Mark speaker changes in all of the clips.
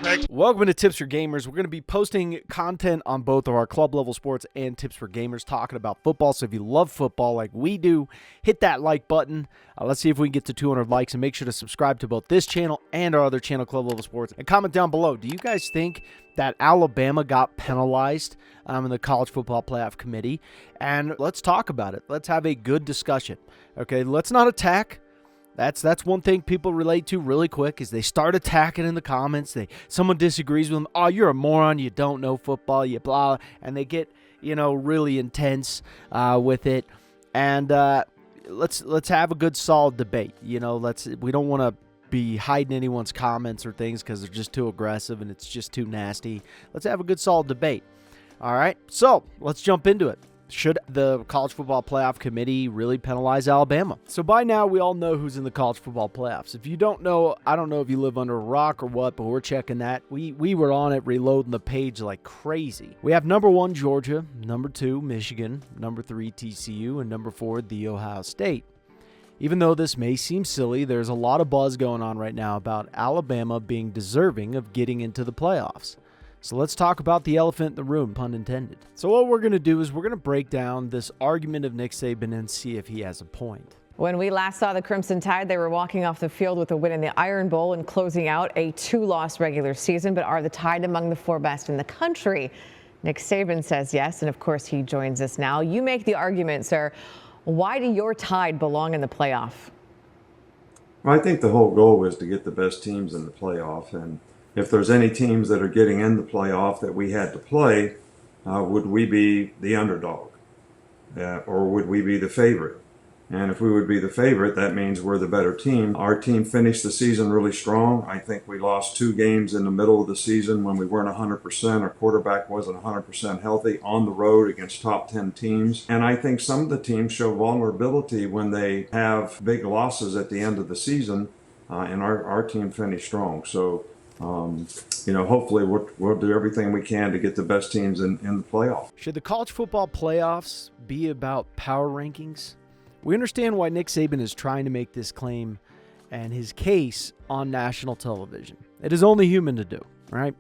Speaker 1: Next.
Speaker 2: Welcome to Tips for Gamers. We're going to be posting content on both of our club level sports and Tips for Gamers talking about football. So if you love football like we do, hit that like button. Let's see if we can get to 200 likes, and make sure to subscribe to both this channel and our other channel, Club Level Sports. And comment down below, do you guys think that Alabama got penalized in the College Football Playoff Committee? And let's talk about it. Let's have a good discussion. Okay, let's not attack. That's one thing people relate to really quick, is they start attacking in the comments. Someone disagrees with them. Oh, you're a moron. You don't know football. You blah. And they get, really intense with it. And let's have a good, solid debate. We don't want to be hiding anyone's comments or things because they're just too aggressive and it's just too nasty. Let's have a good, solid debate. All right. So let's jump into it. Should the College Football Playoff Committee really penalize Alabama? So by now, we all know who's in the College Football Playoffs. If you don't know, I don't know if you live under a rock or what, but we're checking that. We were on it, reloading the page like crazy. We have number 1, Georgia, number 2, Michigan, number 3, TCU, and number 4, The Ohio State. Even though this may seem silly, there's a lot of buzz going on right now about Alabama being deserving of getting into the playoffs. So let's talk about the elephant in the room, pun intended. So what we're going to do is we're going to break down this argument of Nick Saban and see if he has a point.
Speaker 3: When we last saw the Crimson Tide, they were walking off the field with a win in the Iron Bowl and closing out a 2-loss regular season. But are the Tide among the 4 best in the country? Nick Saban says yes, and of course he joins us now. You make the argument, sir. Why do your Tide belong in the playoff?
Speaker 4: Well, I think the whole goal is to get the best teams in the playoff, and if there's any teams that are getting in the playoff that we had to play, would we be the underdog? Or would we be the favorite? And if we would be the favorite, that means we're the better team. Our team finished the season really strong. I think we lost 2 games in the middle of the season when we weren't 100%. Our quarterback wasn't 100% healthy on the road against top 10 teams. And I think some of the teams show vulnerability when they have big losses at the end of the season, and our team finished strong. So hopefully we'll do everything we can to get the best teams in the playoff.
Speaker 2: Should the college football playoffs be about power rankings? We understand why Nick Saban is trying to make this claim and his case on national television. It is only human to do, right?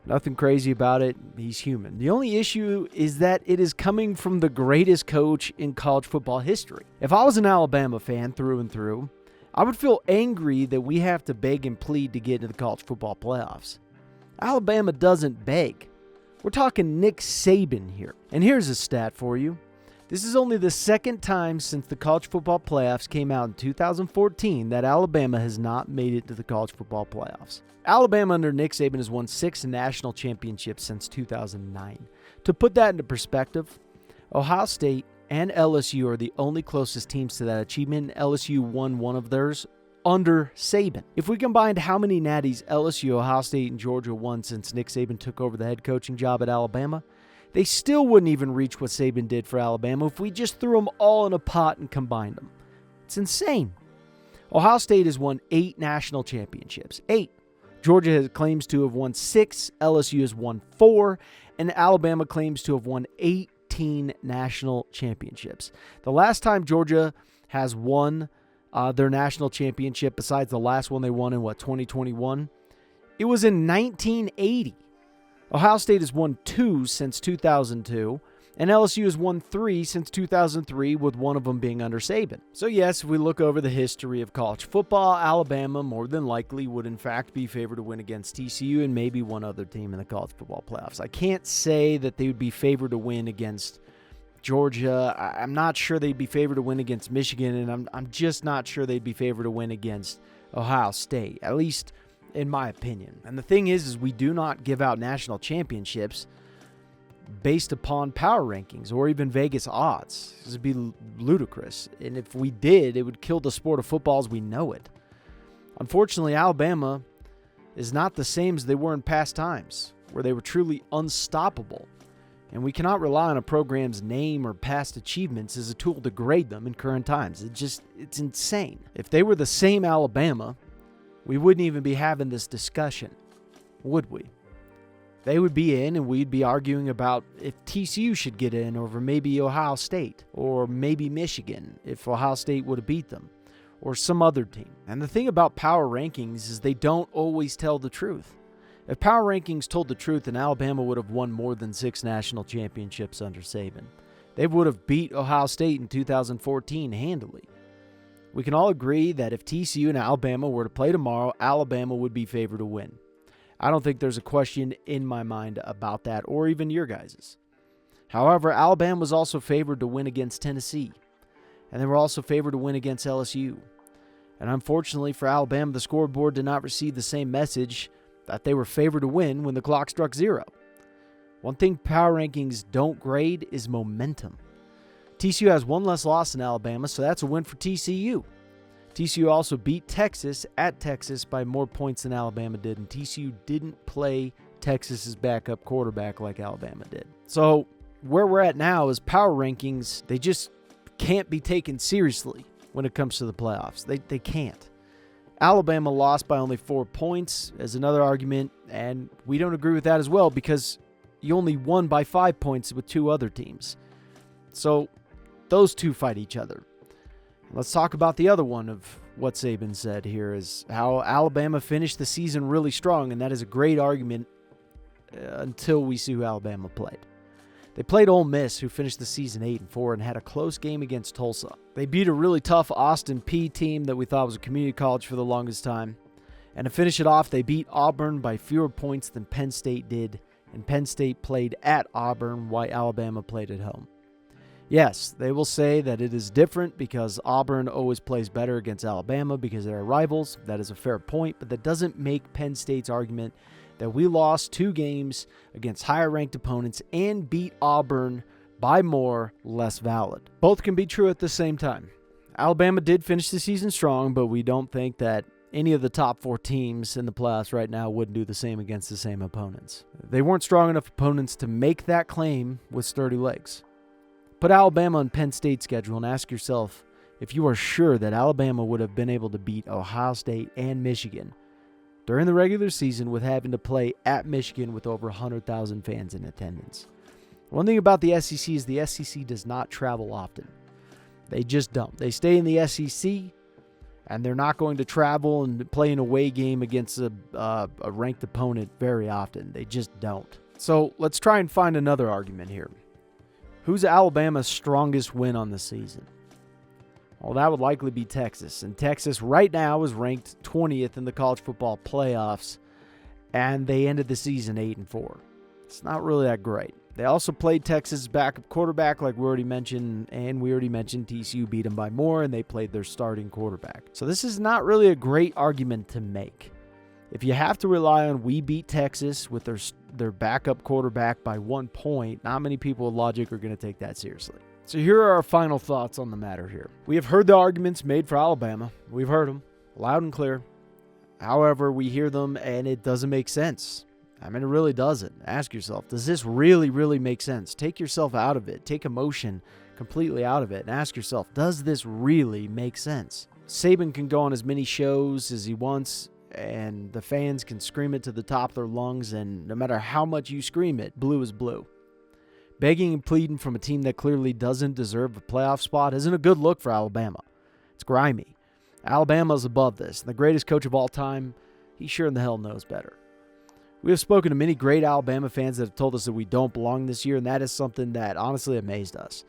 Speaker 2: Nothing crazy about it. He's human. The only issue is that it is coming from the greatest coach in college football history. If I was an Alabama fan through and through, I would feel angry that we have to beg and plead to get into the college football playoffs. Alabama doesn't beg. We're talking Nick Saban here. And here's a stat for you. This is only the second time since the college football playoffs came out in 2014 that Alabama has not made it to the college football playoffs. Alabama under Nick Saban has won 6 national championships since 2009. To put that into perspective, Ohio State and LSU are the only closest teams to that achievement. LSU won one of theirs under Saban. If we combined how many natties LSU, Ohio State, and Georgia won since Nick Saban took over the head coaching job at Alabama, they still wouldn't even reach what Saban did for Alabama if we just threw them all in a pot and combined them. It's insane. Ohio State has won 8 national championships. 8. Georgia claims to have won 6. LSU has won 4. And Alabama claims to have won 18 national championships. The last time Georgia has won their national championship, besides the last one they won in, 2021? It was in 1980. Ohio State has won 2 since 2002, and LSU has won 3 since 2003, with one of them being under Saban. So yes, if we look over the history of college football, Alabama more than likely would in fact be favored to win against TCU and maybe one other team in the college football playoffs. I can't say that they would be favored to win against Georgia. I'm not sure they'd be favored to win against Michigan, and I'm just not sure they'd be favored to win against Ohio State, at least in my opinion. And the thing is we do not give out national championships based upon power rankings or even Vegas odds. This would be ludicrous. And if we did, it would kill the sport of football as we know it. Unfortunately, Alabama is not the same as they were in past times, where they were truly unstoppable. And we cannot rely on a program's name or past achievements as a tool to grade them in current times. It's insane. If they were the same Alabama, we wouldn't even be having this discussion, would we? They would be in, and we'd be arguing about if TCU should get in over maybe Ohio State or maybe Michigan if Ohio State would have beat them or some other team. And the thing about power rankings is they don't always tell the truth. If power rankings told the truth, then Alabama would have won more than 6 national championships under Saban. They would have beat Ohio State in 2014 handily. We can all agree that if TCU and Alabama were to play tomorrow, Alabama would be favored to win. I don't think there's a question in my mind about that, or even your guys's. However, Alabama was also favored to win against Tennessee, and they were also favored to win against LSU. And unfortunately for Alabama, the scoreboard did not receive the same message that they were favored to win when the clock struck 0. One thing power rankings don't grade is momentum. TCU has 1 less loss than Alabama, so that's a win for TCU. TCU also beat Texas at Texas by more points than Alabama did, and TCU didn't play Texas's backup quarterback like Alabama did. So where we're at now is power rankings, they just can't be taken seriously when it comes to the playoffs. They can't. Alabama lost by only 4 points as another argument, and we don't agree with that as well because you only won by 5 points with 2 other teams. So those two fight each other. Let's talk about the other one of what Saban said here is how Alabama finished the season really strong, and that is a great argument until we see who Alabama played. They played Ole Miss, who finished the season 8-4 and had a close game against Tulsa. They beat a really tough Austin Peay team that we thought was a community college for the longest time. And to finish it off, they beat Auburn by fewer points than Penn State did, and Penn State played at Auburn while Alabama played at home. Yes, they will say that it is different because Auburn always plays better against Alabama because they're rivals. That is a fair point, but that doesn't make Penn State's argument that we lost 2 games against higher-ranked opponents and beat Auburn by more less valid. Both can be true at the same time. Alabama did finish the season strong, but we don't think that any of the top 4 teams in the playoffs right now wouldn't do the same against the same opponents. They weren't strong enough opponents to make that claim with sturdy legs. Put Alabama on Penn State's schedule and ask yourself if you are sure that Alabama would have been able to beat Ohio State and Michigan during the regular season with having to play at Michigan with over 100,000 fans in attendance. One thing about the SEC is the SEC does not travel often. They just don't. They stay in the SEC, and they're not going to travel and play an away game against a ranked opponent very often. They just don't. So let's try and find another argument here. Who's Alabama's strongest win on the season? Well, that would likely be Texas. And Texas right now is ranked 20th in the college football playoffs, and they ended the season 8-4. It's not really that great. They also played Texas' backup quarterback, like we already mentioned, and we already mentioned TCU beat them by more, and they played their starting quarterback. So this is not really a great argument to make. If you have to rely on we beat Texas with their backup quarterback by 1 point, not many people with logic are going to take that seriously. So here are our final thoughts on the matter here. We have heard the arguments made for Alabama. We've heard them loud and clear. However, we hear them and it doesn't make sense. I mean, it really doesn't. Ask yourself, does this really, really make sense? Take yourself out of it. Take emotion completely out of it and ask yourself, does this really make sense? Saban can go on as many shows as he wants, and the fans can scream it to the top of their lungs, and no matter how much you scream it, blue is blue. Begging and pleading from a team that clearly doesn't deserve a playoff spot isn't a good look for Alabama. It's grimy. Alabama's above this. The greatest coach of all time, he sure in the hell knows better. We have spoken to many great Alabama fans that have told us that we don't belong this year, and that is something that honestly amazed us.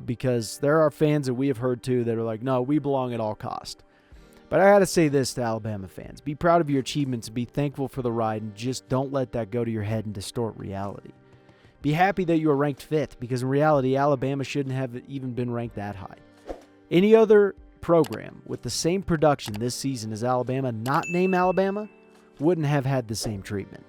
Speaker 2: Because there are fans that we have heard too that are like, no, we belong at all cost. But I got to say this to Alabama fans. Be proud of your achievements and be thankful for the ride, and just don't let that go to your head and distort reality. Be happy that you are ranked 5th, because in reality, Alabama shouldn't have even been ranked that high. Any other program with the same production this season as Alabama, not named Alabama, wouldn't have had the same treatment.